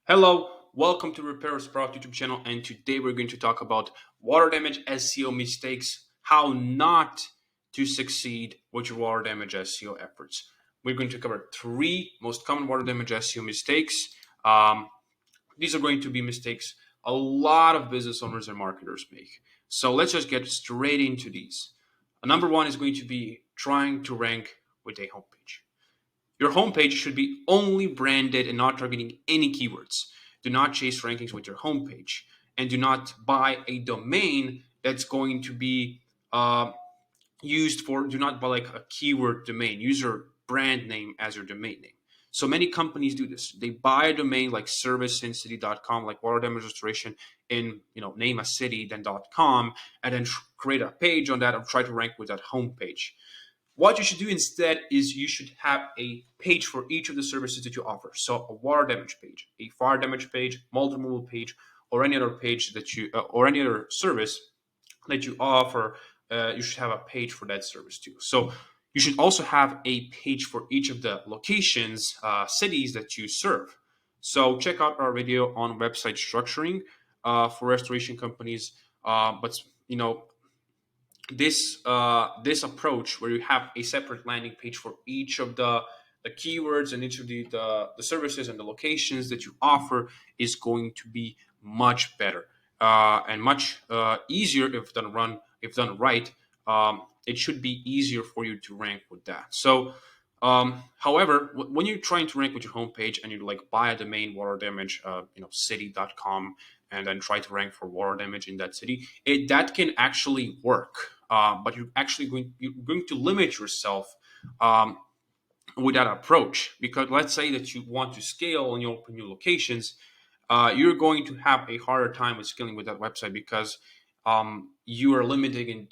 Hello, welcome to Repair Sprout YouTube channel, and today we're going to talk about water damage SEO mistakes, how not to succeed with your water damage SEO efforts. We're going to cover three most common water damage SEO mistakes. Um, these are going to be mistakes a lot of business owners and marketers make. So let's just get straight into these. Number one is going to be trying to rank with a homepage. Your homepage should be only branded and not targeting any keywords. Do not chase rankings with your homepage, and do not buy a domain that's going to be used for. Do not buy like a keyword domain. Use your brand name as your domain name. So many companies do this. They buy a domain like serviceincity.com, like water damage restoration in name a city, then .com, and then create a page on that and try to rank with that homepage. What you should do instead is you should have a page for each of the services that you offer. So a water damage page, a fire damage page, mold removal page, or any other page that or any other service that you offer. You should have a page for that service too. So you should also have a page for each of the locations, cities that you serve. So check out our video on website structuring for restoration companies. But this approach where you have a separate landing page for each of the keywords and each of the services and the locations that you offer is going to be much better and much easier if done right. It should be easier for you to rank with that. So however, when you're trying to rank with your homepage and you like buy a domain water damage city.com and then try to rank for water damage in that city, that can actually work. But you're going to limit yourself with that approach, because let's say that you want to scale and you open new locations, you're going to have a harder time with scaling with that website because you're limiting it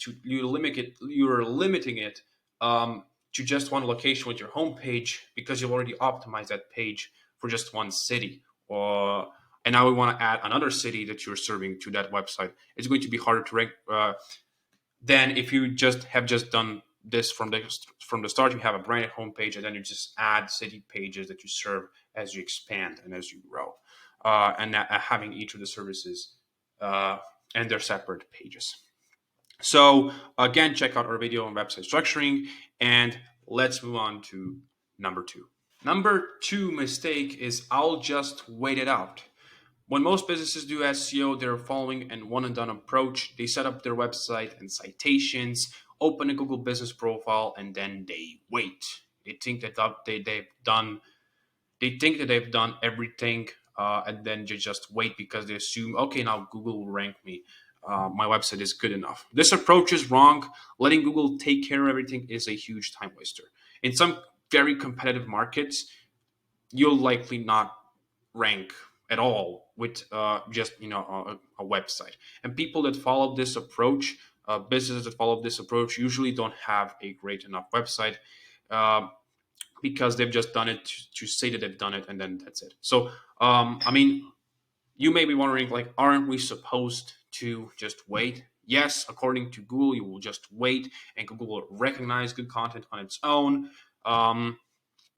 to just one location with your homepage, because you've already optimized that page for just one city. Or and now we want to add another city that you're serving to that website. It's going to be harder to rank than if you just done this from the start. You have a branded homepage, and then you just add city pages that you serve as you expand and as you grow, and having each of the services and their separate pages. So again, check out our video on website structuring, and let's move on to number two. Number two mistake is I'll just wait it out. When most businesses do SEO, they're following an one and done approach. They set up their website and citations, open a Google business profile, and then they wait. They think that they've done everything, and then they just wait because they assume, okay, now Google will rank me. My website is good enough. This approach is wrong. Letting Google take care of everything is a huge time waster. In some very competitive markets, you'll likely not rank at all with just a website. And people that follow this approach, businesses that follow this approach, usually don't have a great enough website, uh, because they've just done it to say that they've done it, and then that's it. So I mean, you may be wondering, like, aren't we supposed to just wait? Yes, according to Google, you will just wait, and Google will recognize good content on its own. Um,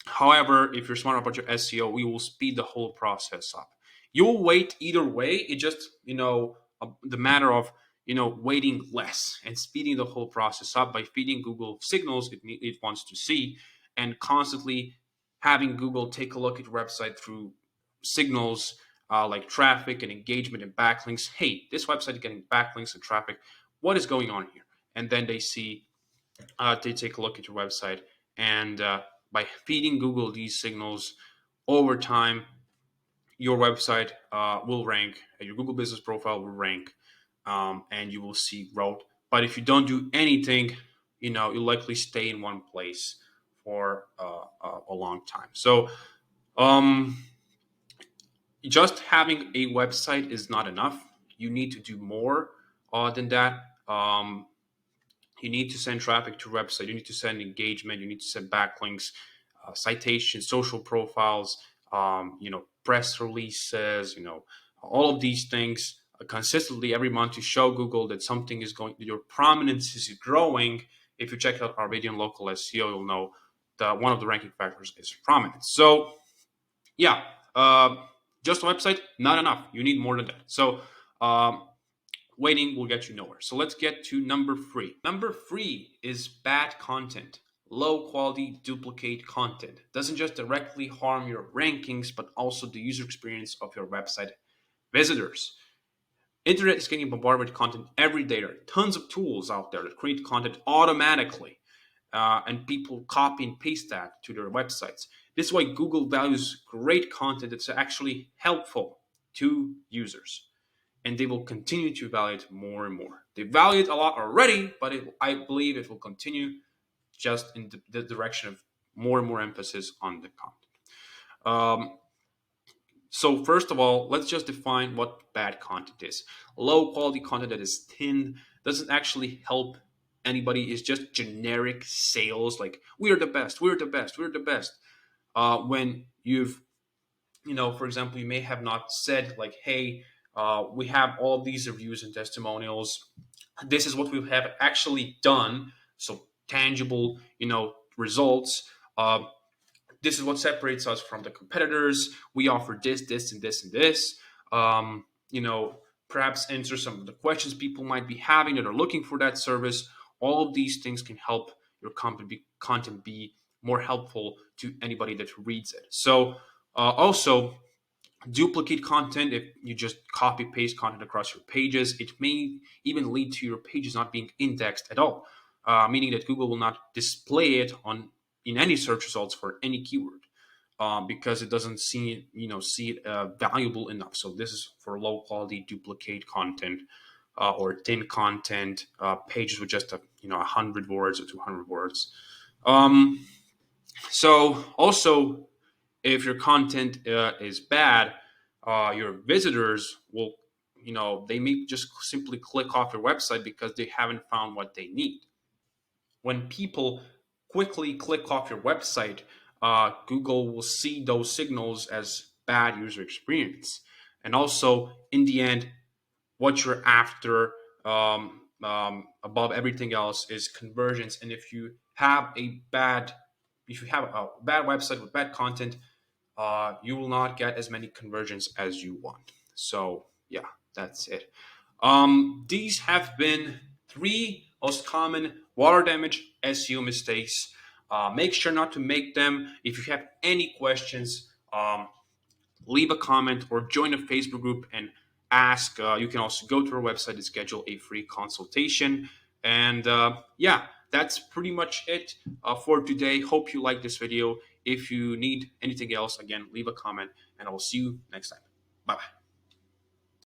However, if you're smart about your SEO, we will speed the whole process up. You'll wait either way. It just, the matter of, waiting less and speeding the whole process up by feeding Google signals it wants to see, and constantly having Google take a look at your website through signals like traffic and engagement and backlinks. Hey, this website is getting backlinks and traffic. What is going on here? And then they take a look at your website, and by feeding Google these signals over time, your website will rank, your Google business profile will rank, and you will see growth. But if you don't do anything, you'll likely stay in one place for a long time. So um, just having a website is not enough. You need to do more than that. You need to send traffic to your website. You need to send engagement. You need to send backlinks, citations, social profiles, press releases, all of these things consistently every month to show Google that something is going, your prominence is growing. If you check out our video on local SEO, you'll know that one of the ranking factors is prominence. So yeah, Just a website, not enough. You need more than that. So um, waiting will get you nowhere. So let's get to number three. Number three is bad content. Low quality duplicate content doesn't just directly harm your rankings, but also the user experience of your website visitors. Internet is getting bombarded with content every day. There are tons of tools out there that create content automatically, and people copy and paste that to their websites. This is why Google values great content that's actually helpful to users, and they will continue to value it more and more. They value it a lot already, but I believe it will continue just in the direction of more and more emphasis on the content. Um, so first of all, let's just define what bad content is. Low quality content that is thin doesn't actually help anybody. It's just generic sales, like we're the best, we're the best, we're the best. When you've, for example, you may have not said like, hey, we have all these reviews and testimonials. This is what we have actually done. So tangible, results. This is what separates us from the competitors. We offer this, this, and this, and this. Um, you know, Perhaps answer some of the questions people might be having that are looking for that service. All of these things can help your content be more helpful to anybody that reads it. So, also, duplicate content, if you just copy paste content across your pages, it may even lead to your pages not being indexed at all, meaning that Google will not display it on in any search results for any keyword, because it doesn't see it valuable enough. So this is for low quality duplicate content, or thin content, pages with just 100 words or 200 words. So also, if your content is bad, your visitors will, they may just simply click off your website because they haven't found what they need. When people quickly click off your website, Google will see those signals as bad user experience. And also, in the end, what you're after, above everything else, is conversions. And if you have a bad website with bad content, you will not get as many conversions as you want. So yeah, that's it. These have been three most common water damage SEO mistakes. Make sure not to make them. If you have any questions, leave a comment or join a Facebook group and ask. You can also go to our website and schedule a free consultation. And yeah, that's pretty much it for today. Hope you like this video. If you need anything else, again, leave a comment and I will see you next time. Bye bye.